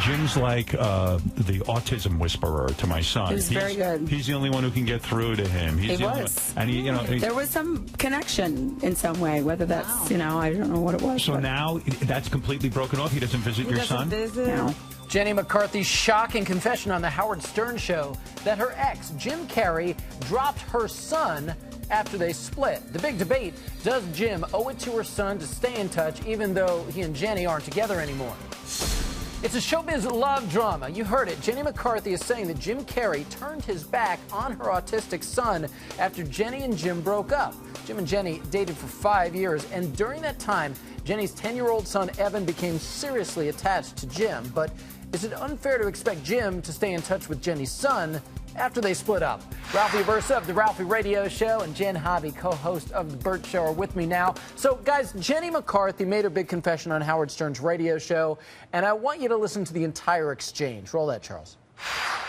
Jim's like the autism whisperer to my son. He's very good. He's the only one who can get through to him. He's He was. And there was some connection in some way, whether that's, I don't know what it was. So now that's completely broken off? He doesn't visit your son? No. Jenny McCarthy's shocking confession on the Howard Stern show that her ex, Jim Carrey, dropped her son after they split. The big debate, does Jim owe it to her son to stay in touch even though he and Jenny aren't together anymore? It's a showbiz love drama. You heard it. Jenny McCarthy is saying that Jim Carrey turned his back on her autistic son after Jenny and Jim broke up. Jim and Jenny dated for 5 years, and during that time, Jenny's 10-year-old son, Evan, became seriously attached to Jim. But is it unfair to expect Jim to stay in touch with Jenny's son after they split up? Ralphie Versa of the Ralphie Radio Show and Jen Hobby, co-host of The Burt Show, are with me now. So, guys, Jenny McCarthy made her big confession on Howard Stern's radio show, and I want you to listen to the entire exchange. Roll that, Charles.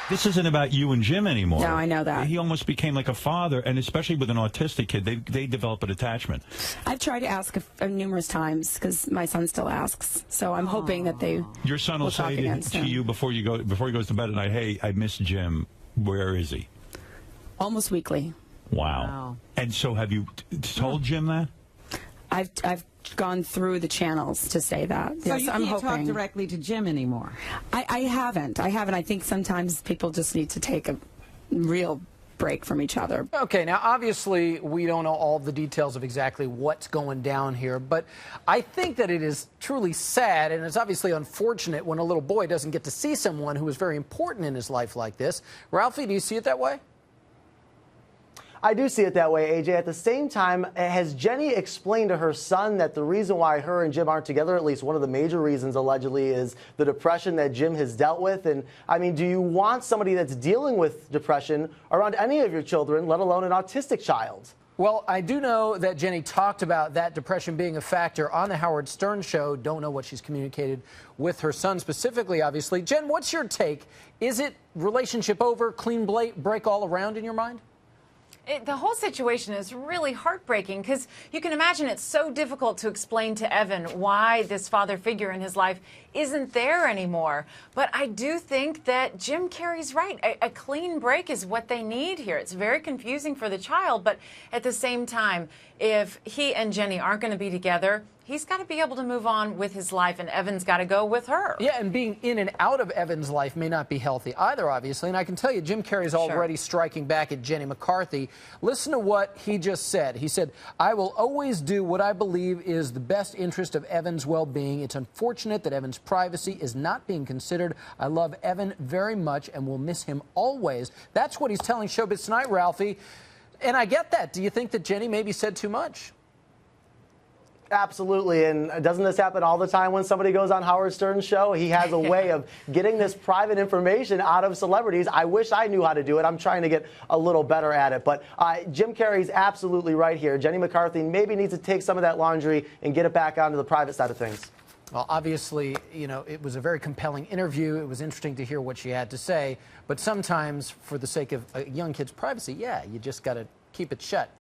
This isn't about you and Jim anymore. No, I know that. He almost became like a father, and especially with an autistic kid, they develop an attachment. I've tried to ask numerous times because my son still asks. So I'm hoping that they. Your son will say to you before he goes to bed at night, "Hey, I miss Jim. Where is he?" Almost weekly. Wow. And so, have you told Jim that? I've gone through the channels to say that. So yes, you I'm can't hoping. talk directly to Jim anymore? I haven't. I think sometimes people just need to take a real break from each other. Okay, now obviously we don't know all the details of exactly what's going down here, but I think that it is truly sad, and it's obviously unfortunate when a little boy doesn't get to see someone who is very important in his life like this. Ralphie, do you see it that way? I do see it that way, AJ. At the same time, has Jenny explained to her son that the reason why her and Jim aren't together, at least one of the major reasons allegedly, is the depression that Jim has dealt with? And, I mean, do you want somebody that's dealing with depression around any of your children, let alone an autistic child? Well, I do know that Jenny talked about that depression being a factor on the Howard Stern show. Don't know what she's communicated with her son specifically, obviously. Jen, what's your take? Is it relationship over, clean break all around in your mind? The whole situation is really heartbreaking because you can imagine it's so difficult to explain to Evan why this father figure in his life isn't there anymore. But I do think that Jim Carrey's right. A clean break is what they need here. It's very confusing for the child, but at the same time, if he and Jenny aren't going to be together, he's got to be able to move on with his life, and Evan's got to go with her. Yeah, and being in and out of Evan's life may not be healthy either, obviously. And I can tell you, Jim Carrey's already striking back at Jenny McCarthy. Listen to what he just said. He said, "I will always do what I believe is the best interest of Evan's well-being. It's unfortunate that Evan's privacy is not being considered. I love Evan very much and will miss him always." That's what he's telling Showbiz Tonight, Ralphie. And I get that. Do you think that Jenny maybe said too much? Absolutely, and doesn't this happen all the time when somebody goes on Howard Stern's show? He has a way of getting this private information out of celebrities. I wish I knew how to do it. I'm trying to get a little better at it. But Jim Carrey's absolutely right here. Jenny McCarthy maybe needs to take some of that laundry and get it back onto the private side of things. Well, obviously, it was a very compelling interview. It was interesting to hear what she had to say. But sometimes, for the sake of a young kid's privacy, yeah, you just got to keep it shut.